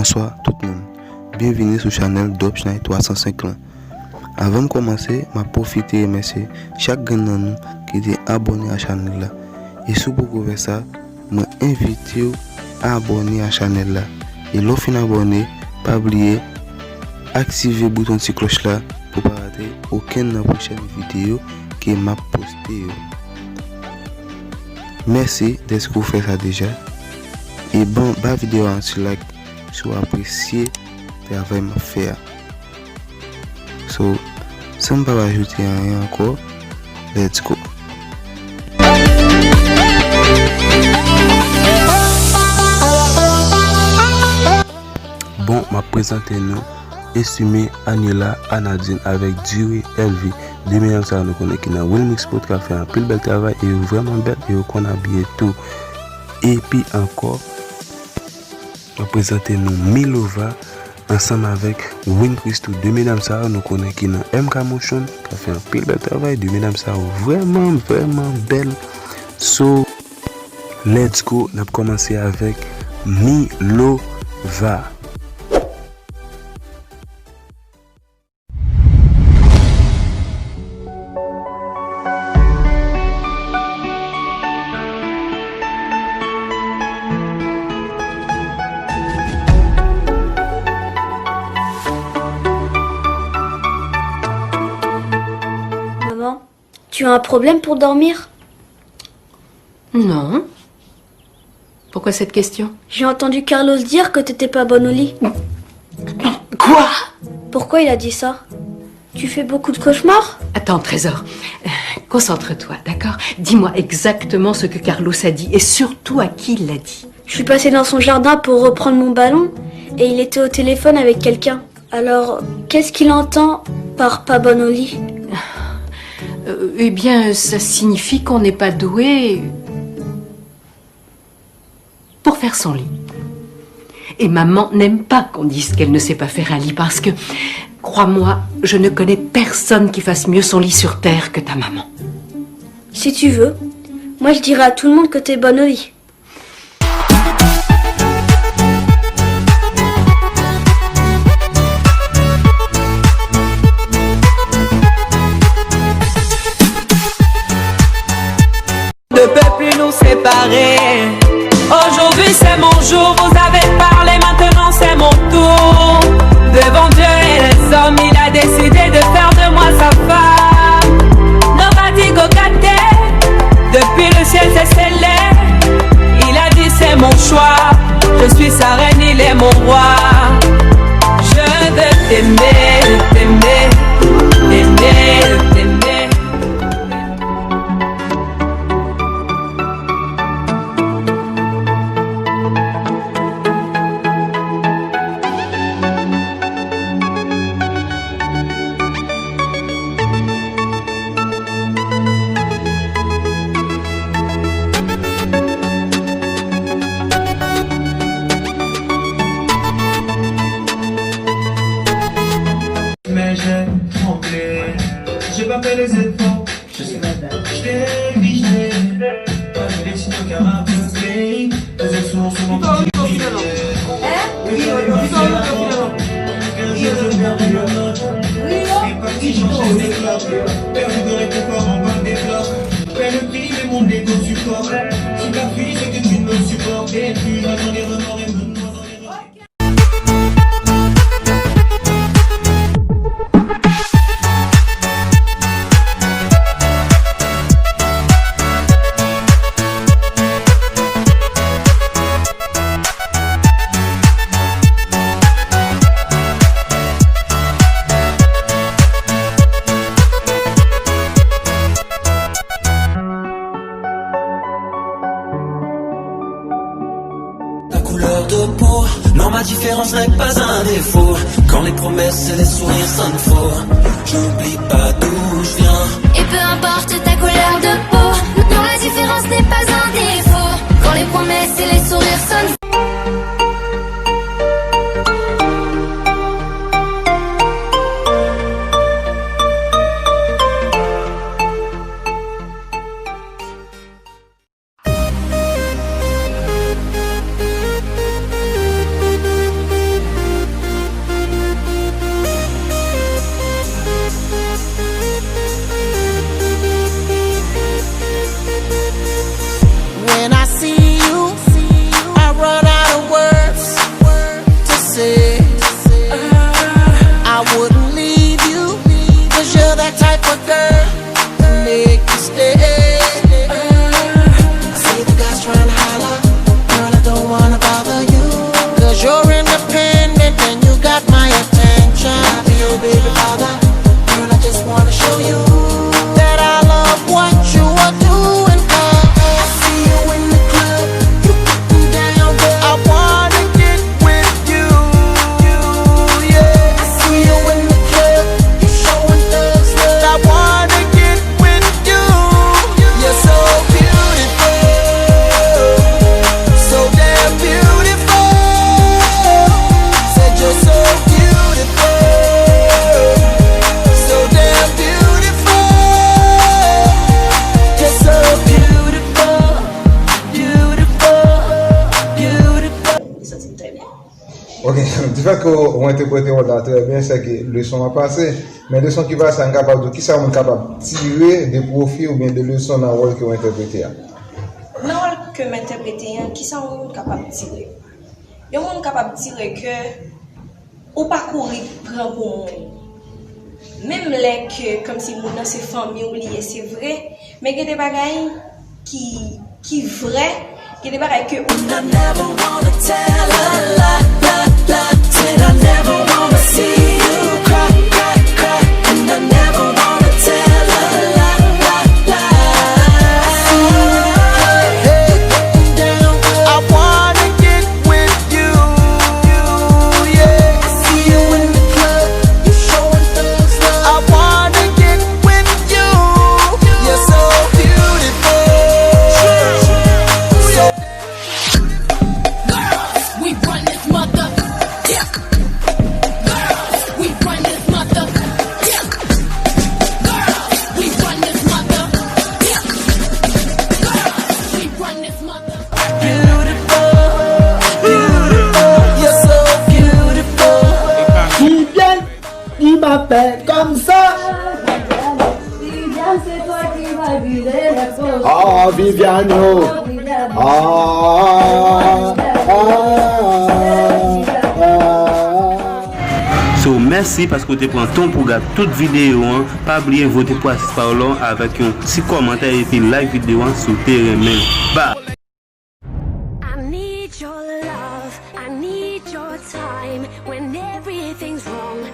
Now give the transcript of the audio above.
Bonsoir tout le monde. Bienvenue sur le channel Dopschnei 305 ans. Avant de commencer, je profite et remercier chaque gagnant qui est abonné à la chaîne là. Et si vous pouvez faire ça, je invite à abonner à la chaîne là. Et lorsque vous abonné, pas oublier activer le bouton de cloche là pour ne pas rater aucune de la prochaine vidéo que m'a posté. Merci d'être vous fait ça déjà. Et bon, la vidéo en like si vous appréciez le travail que je fais. So, sans pas ajouter rien encore, let's go. Bon, je présente nous estimé Aniela Anadine avec durée LV 2000 ça nous connaît qui dans Wilmix Sport qui a fait un pile bel travail et vraiment belle et qu'on a bien tout. Et puis encore je présente nous Milova ensemble avec Win Christo 2000 ça nous connaît qui dans MK Motion qui a fait un pile bel travail 2000 ça vraiment belle. So let's go, on a commencé avec Milova. Maman, tu as un problème pour dormir? Non. Pourquoi cette question? J'ai entendu Carlos dire que t'étais pas bonne au lit. Quoi? Pourquoi il a dit ça? Tu fais beaucoup de cauchemars? Attends, Trésor. Concentre-toi, d'accord? Dis-moi exactement ce que Carlos a dit et surtout à qui il l'a dit. Je suis passée dans son jardin pour reprendre mon ballon et il était au téléphone avec quelqu'un. Alors, qu'est-ce qu'il entend par pas bonne au lit? Eh bien, ça signifie qu'on n'est pas doué pour faire son lit. Et maman n'aime pas qu'on dise qu'elle ne sait pas faire un lit parce que, crois-moi, je ne connais personne qui fasse mieux son lit sur terre que ta maman. Si tu veux, moi je dirais à tout le monde que t'es bonne au lit. Ne peut plus nous séparer. Aujourd'hui c'est mon jour, vous avez parlé, maintenant c'est mon tour. Devant Dieu et les hommes, il a décidé de faire de moi sa femme. Nobody go get there. Depuis le ciel c'est scellé. Il a dit c'est mon choix. Je suis sa reine, il est mon roi. Je veux t'aimer, t'aimer, t'aimer, t'aimer. Mais j'ai tremblé, j'ai pas fait les efforts, je suis madame, je t'ai vigilé, pas de l'excité au caraboué, faisais sourd sur mon petit billet. Parti changer des clopes, perdu de réconfort en bonne des clopes. Paie le prix, mais mon égo supporte. Si t'as fui, c'est que tu ne me supportes. Et tu vas dans les remords et me noies dans les remords. Ta couleur de peau, non ma différence n'est pas un défaut. Quand les promesses et les sourires sonnent faux, j'oublie pas d'où je viens. Et peu importe ta couleur de peau, non la différence n'est pas un défaut. Quand les promesses et les sourires sonnent. fait qu'on interprète là très bien, c'est que le son a passé, mais le son qui passe, on est capable de qui ça on est capable de tirer des profits ou bien des leçons dans le rôle qu'on interprète. Dans le rôle que m'interprète, qui ça on est capable de tirer? On est capable de tirer que ou pas courir prend pour moi. Même les que comme si mon c'est famille oublié, c'est vrai, mais il y a des bagailles qui vrai, il y a des bagailles que I never wanna tell a lie. Said I never wanna see you cry, cry, cry. And I never wanna tell a lie. Hey, down, I wanna get with you. Yeah, I see you in the club, you showing thugs love. I wanna get with you. You're so beautiful. So girls, we run this mother. Il m'appelle comme ça. Viviane, c'est toi qui vas vider les choses. Oh, Viviano. So, merci parce que tu prends ton pour regarder toute vidéo. Pas oublier de voter pour Assis Parlant avec un petit commentaire et puis like vidéo sur terrain. Bye. I need your love, I need your time when everything's wrong.